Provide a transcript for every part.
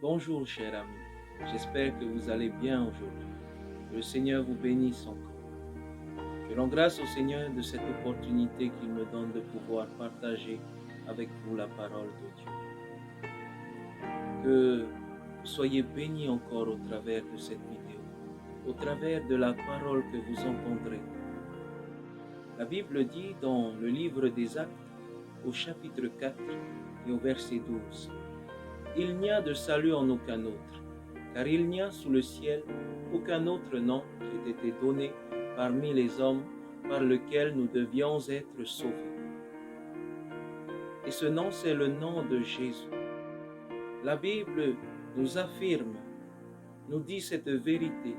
Bonjour cher ami, j'espère que vous allez bien aujourd'hui. Que le Seigneur vous bénisse encore. Je rends grâce au Seigneur de cette opportunité qu'il me donne de pouvoir partager avec vous la parole de Dieu. Que vous soyez bénis encore au travers de cette vidéo, au travers de la parole que vous entendrez. La Bible dit dans le livre des Actes, au chapitre 4 et au verset 12, « Il n'y a de salut en aucun autre, car il n'y a sous le ciel aucun autre nom qui ait été donné parmi les hommes par lequel nous devions être sauvés. » Et ce nom, c'est le nom de Jésus. La Bible nous affirme, nous dit cette vérité,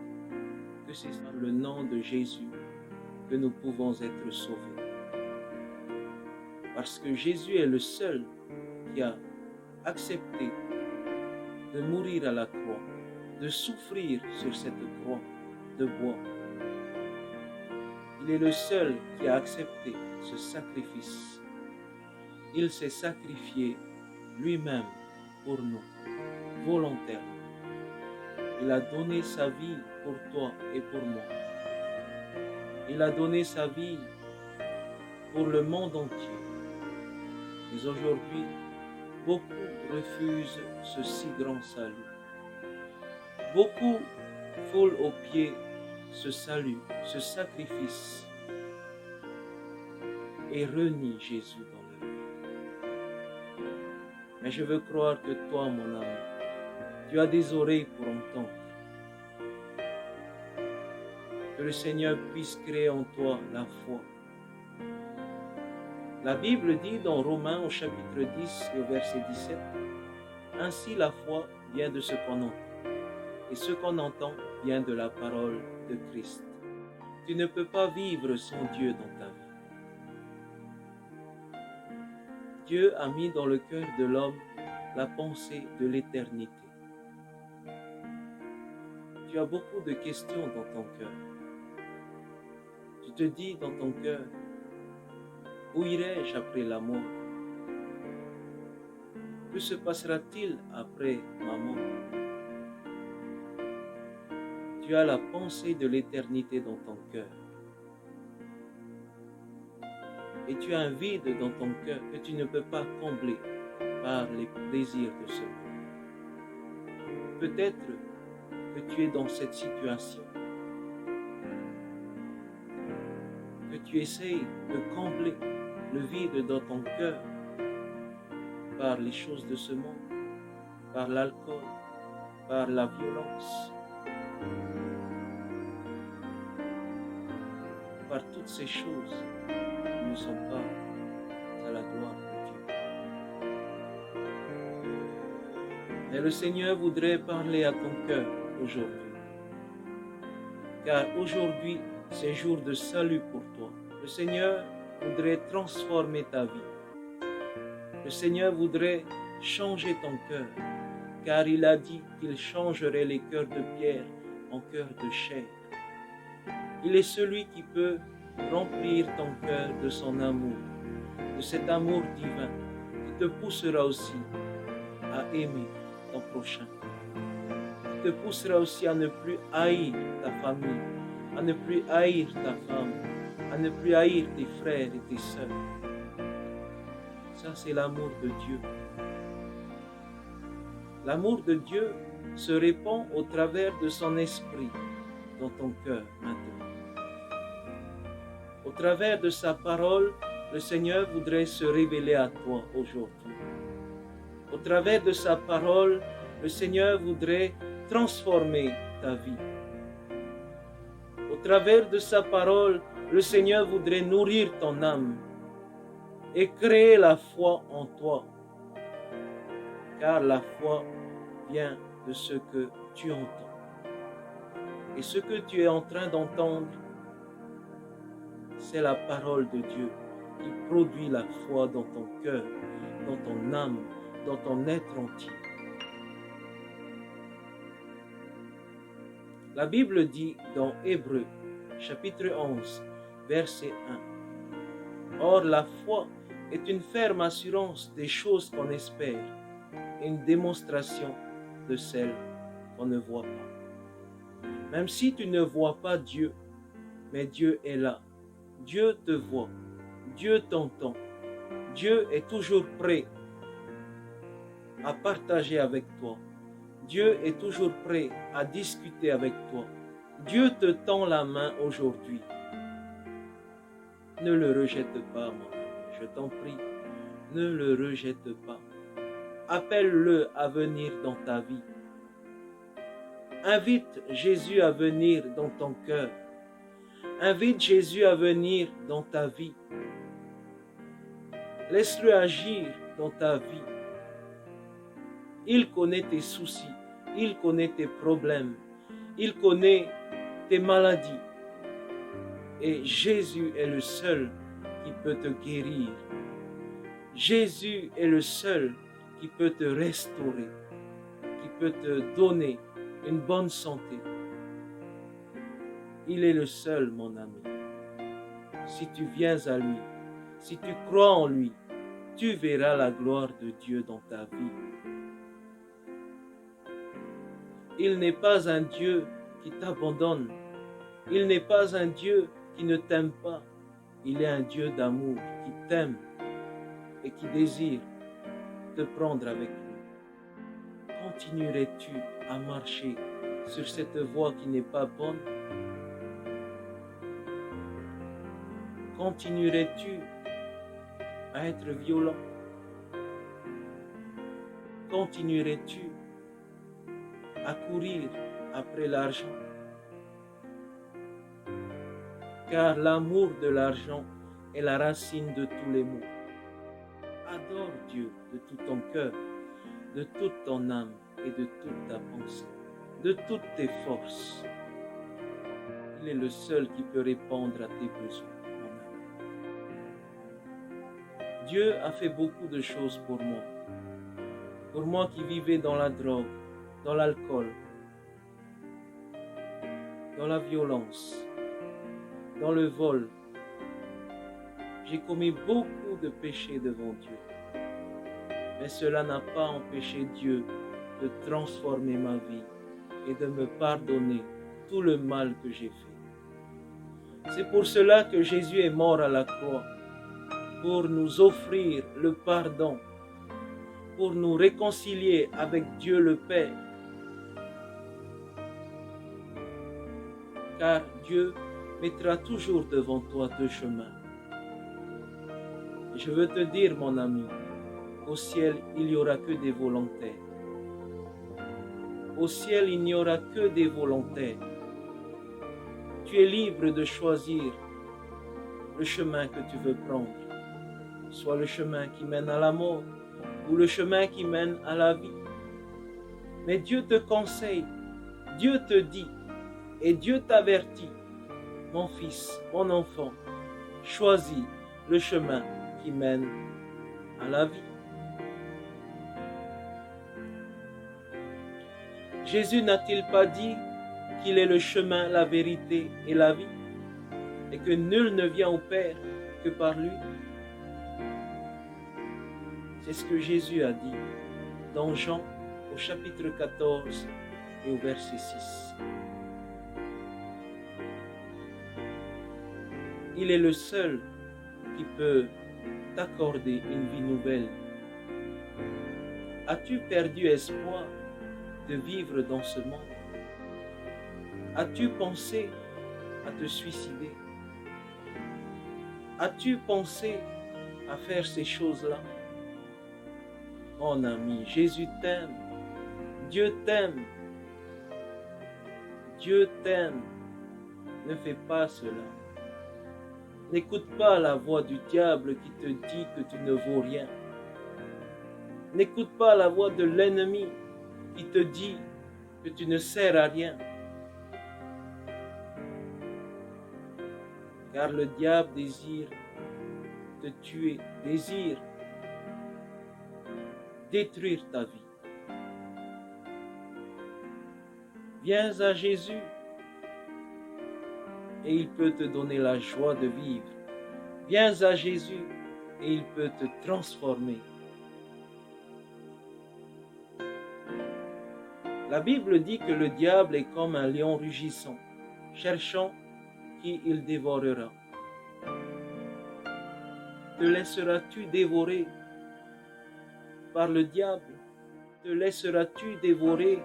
que c'est par le nom de Jésus que nous pouvons être sauvés. Parce que Jésus est le seul qui a accepté de mourir à la croix, de souffrir sur cette croix de bois. Il est le seul qui a accepté ce sacrifice. Il s'est sacrifié lui-même pour nous, volontairement. Il a donné sa vie pour toi et pour moi. Il a donné sa vie pour le monde entier. Mais aujourd'hui, beaucoup refusent ce si grand salut. Beaucoup foulent aux pieds ce salut, ce sacrifice, et renient Jésus dans leur vie. Mais je veux croire que toi, mon ami, tu as des oreilles pour entendre. Que le Seigneur puisse créer en toi la foi. La Bible dit dans Romains au chapitre 10 et au verset 17, « Ainsi la foi vient de ce qu'on entend, et ce qu'on entend vient de la parole de Christ. » Tu ne peux pas vivre sans Dieu dans ta vie. Dieu a mis dans le cœur de l'homme la pensée de l'éternité. Tu as beaucoup de questions dans ton cœur. Tu te dis dans ton cœur, où irai-je après la mort? Que se passera-t-il après ma mort? Tu as la pensée de l'éternité dans ton cœur. Et tu as un vide dans ton cœur que tu ne peux pas combler par les plaisirs de ce monde. Peut-être que tu es dans cette situation, que tu essayes de combler le vide dans ton cœur par les choses de ce monde, par l'alcool, par la violence, par toutes ces choses qui ne sont pas à la gloire de Dieu. Mais le Seigneur voudrait parler à ton cœur aujourd'hui, car aujourd'hui c'est jour de salut pour toi. Le Seigneur voudrait transformer ta vie. Le Seigneur voudrait changer ton cœur, car il a dit qu'il changerait les cœurs de pierre en cœurs de chair. Il est celui qui peut remplir ton cœur de son amour, de cet amour divin, qui te poussera aussi à aimer ton prochain, qui te poussera aussi à ne plus haïr ta famille, à ne plus haïr ta femme, à ne plus haïr tes frères et tes sœurs. Ça, c'est l'amour de Dieu. L'amour de Dieu se répand au travers de son esprit dans ton cœur maintenant. Au travers de sa parole, le Seigneur voudrait se révéler à toi aujourd'hui. Au travers de sa parole, le Seigneur voudrait transformer ta vie. Au travers de sa parole, le Seigneur voudrait nourrir ton âme et créer la foi en toi. Car la foi vient de ce que tu entends. Et ce que tu es en train d'entendre, c'est la parole de Dieu qui produit la foi dans ton cœur, dans ton âme, dans ton être entier. La Bible dit dans Hébreux, chapitre 11, verset 1, « Or la foi est une ferme assurance des choses qu'on espère, et une démonstration de celles qu'on ne voit pas. Même si tu ne vois pas Dieu, mais Dieu est là. Dieu te voit. Dieu t'entend. Dieu est toujours prêt à partager avec toi. Dieu est toujours prêt à discuter avec toi. Dieu te tend la main aujourd'hui. Ne le rejette pas, mon ami, je t'en prie. Ne le rejette pas. Appelle-le à venir dans ta vie. Invite Jésus à venir dans ton cœur. Invite Jésus à venir dans ta vie. Laisse-le agir dans ta vie. Il connaît tes soucis, il connaît tes problèmes, il connaît tes maladies. Et Jésus est le seul qui peut te guérir. Jésus est le seul qui peut te restaurer, qui peut te donner une bonne santé. Il est le seul, mon ami. Si tu viens à lui, si tu crois en lui, tu verras la gloire de Dieu dans ta vie. Il n'est pas un Dieu qui t'abandonne. Il n'est pas un Dieu qui ne t'aime pas. Il est un Dieu d'amour qui t'aime et qui désire te prendre avec lui. Continuerais-tu à marcher sur cette voie qui n'est pas bonne? Continuerais-tu à être violent? Continuerais-tu à courir après l'argent? Car l'amour de l'argent est la racine de tous les maux. Adore Dieu de tout ton cœur, de toute ton âme et de toute ta pensée, de toutes tes forces. Il est le seul qui peut répondre à tes besoins. Dieu a fait beaucoup de choses pour moi. Pour moi qui vivais dans la drogue, dans l'alcool, dans la violence, dans le vol. J'ai commis beaucoup de péchés devant Dieu. Mais cela n'a pas empêché Dieu de transformer ma vie et de me pardonner tout le mal que j'ai fait. C'est pour cela que Jésus est mort à la croix, pour nous offrir le pardon, pour nous réconcilier avec Dieu le Père. Car Dieu mettra toujours devant toi deux chemins. Et je veux te dire, mon ami, au ciel, il n'y aura que des volontaires. Au ciel, il n'y aura que des volontaires. Tu es libre de choisir le chemin que tu veux prendre, soit le chemin qui mène à la mort ou le chemin qui mène à la vie. Mais Dieu te conseille, Dieu te dit et Dieu t'avertit, mon fils, mon enfant, choisis le chemin qui mène à la vie. Jésus n'a-t-il pas dit qu'il est le chemin, la vérité et la vie, et que nul ne vient au Père que par lui? C'est ce que Jésus a dit dans Jean au chapitre 14 et au verset 6. Il est le seul qui peut t'accorder une vie nouvelle. As-tu perdu espoir de vivre dans ce monde? As-tu pensé à te suicider? As-tu pensé à faire ces choses-là? Mon ami, Jésus t'aime. Dieu t'aime. Dieu t'aime. Ne fais pas cela. N'écoute pas la voix du diable qui te dit que tu ne vaux rien. N'écoute pas la voix de l'ennemi qui te dit que tu ne sers à rien. Car le diable désire te tuer, désire détruire ta vie. Viens à Jésus et il peut te donner la joie de vivre. Viens à Jésus et il peut te transformer. La Bible dit que le diable est comme un lion rugissant, cherchant qui il dévorera. Te laisseras-tu dévorer par le diable? Te laisseras-tu dévorer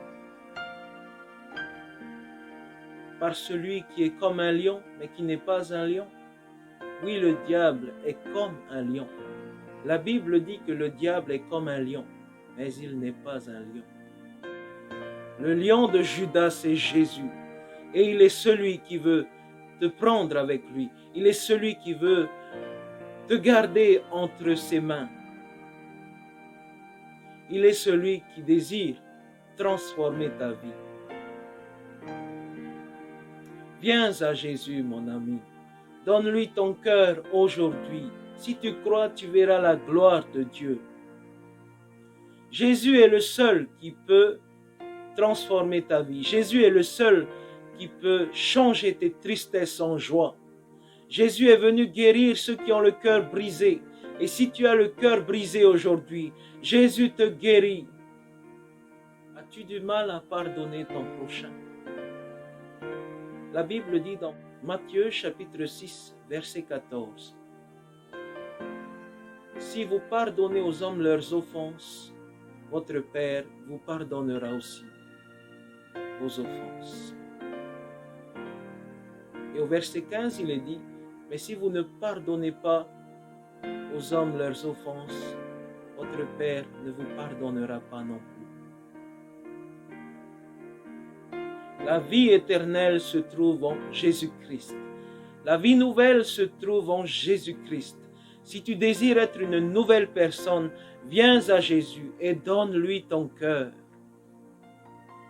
par celui qui est comme un lion, mais qui n'est pas un lion? Oui, le diable est comme un lion. La Bible dit que le diable est comme un lion, mais il n'est pas un lion. Le lion de Judas, c'est Jésus. Et il est celui qui veut te prendre avec lui. Il est celui qui veut te garder entre ses mains. Il est celui qui désire transformer ta vie. Viens à Jésus, mon ami. Donne-lui ton cœur aujourd'hui. Si tu crois, tu verras la gloire de Dieu. Jésus est le seul qui peut transformer ta vie. Jésus est le seul qui peut changer tes tristesses en joie. Jésus est venu guérir ceux qui ont le cœur brisé. Et si tu as le cœur brisé aujourd'hui, Jésus te guérit. As-tu du mal à pardonner ton prochain? La Bible dit dans Matthieu chapitre 6, verset 14. Si vous pardonnez aux hommes leurs offenses, votre Père vous pardonnera aussi vos offenses. Et au verset 15, il est dit, mais si vous ne pardonnez pas aux hommes leurs offenses, votre Père ne vous pardonnera pas non plus. La vie éternelle se trouve en Jésus-Christ. La vie nouvelle se trouve en Jésus-Christ. Si tu désires être une nouvelle personne, viens à Jésus et donne-lui ton cœur.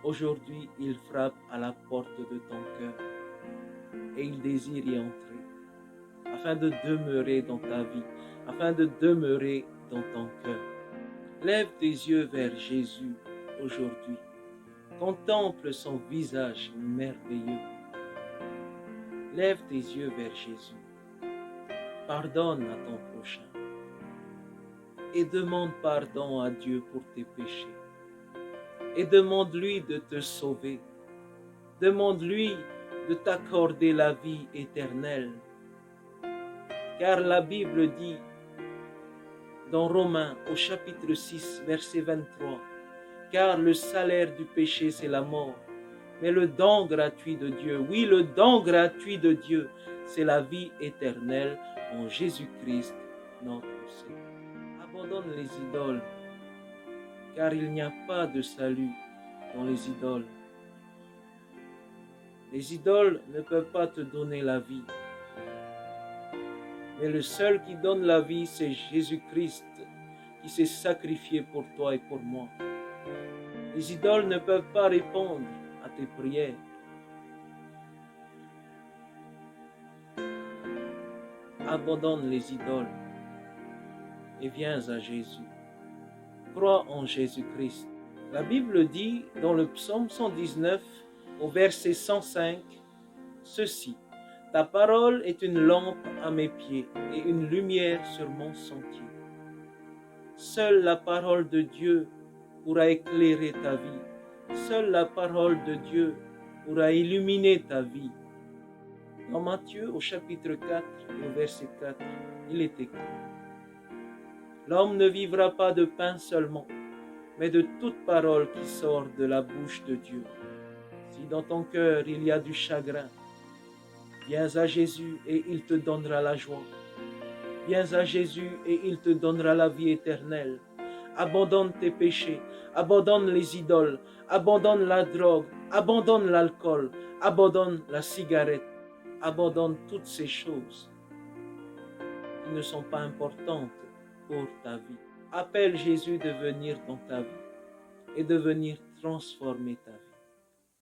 Aujourd'hui, il frappe à la porte de ton cœur et il désire y entrer afin de demeurer dans ta vie, afin de demeurer dans ton cœur. Lève tes yeux vers Jésus aujourd'hui. Contemple son visage merveilleux. Lève tes yeux vers Jésus. Pardonne à ton prochain et demande pardon à Dieu pour tes péchés. Et demande-lui de te sauver. Demande-lui de t'accorder la vie éternelle. Car la Bible dit dans Romains au chapitre 6, verset 23, car le salaire du péché, c'est la mort. Mais le don gratuit de Dieu, oui, le don gratuit de Dieu, c'est la vie éternelle en Jésus-Christ, notre Seigneur. Abandonne les idoles, car il n'y a pas de salut dans les idoles. Les idoles ne peuvent pas te donner la vie. Mais le seul qui donne la vie, c'est Jésus-Christ, qui s'est sacrifié pour toi et pour moi. Les idoles ne peuvent pas répondre à tes prières. Abandonne les idoles et viens à Jésus. Crois en Jésus-Christ. La Bible dit dans le psaume 119, au verset 105, ceci. Ta parole est une lampe à mes pieds et une lumière sur mon sentier. Seule la parole de Dieu pourra éclairer ta vie. Seule la parole de Dieu pourra illuminer ta vie. Dans Matthieu au chapitre 4 et au verset 4, il est écrit: l'homme ne vivra pas de pain seulement, mais de toute parole qui sort de la bouche de Dieu. Si dans ton cœur il y a du chagrin, viens à Jésus et il te donnera la joie. Viens à Jésus et il te donnera la vie éternelle. Abandonne tes péchés, abandonne les idoles, abandonne la drogue, abandonne l'alcool, abandonne la cigarette, abandonne toutes ces choses qui ne sont pas importantes pour ta vie. Appelle Jésus de venir dans ta vie et de venir transformer ta vie.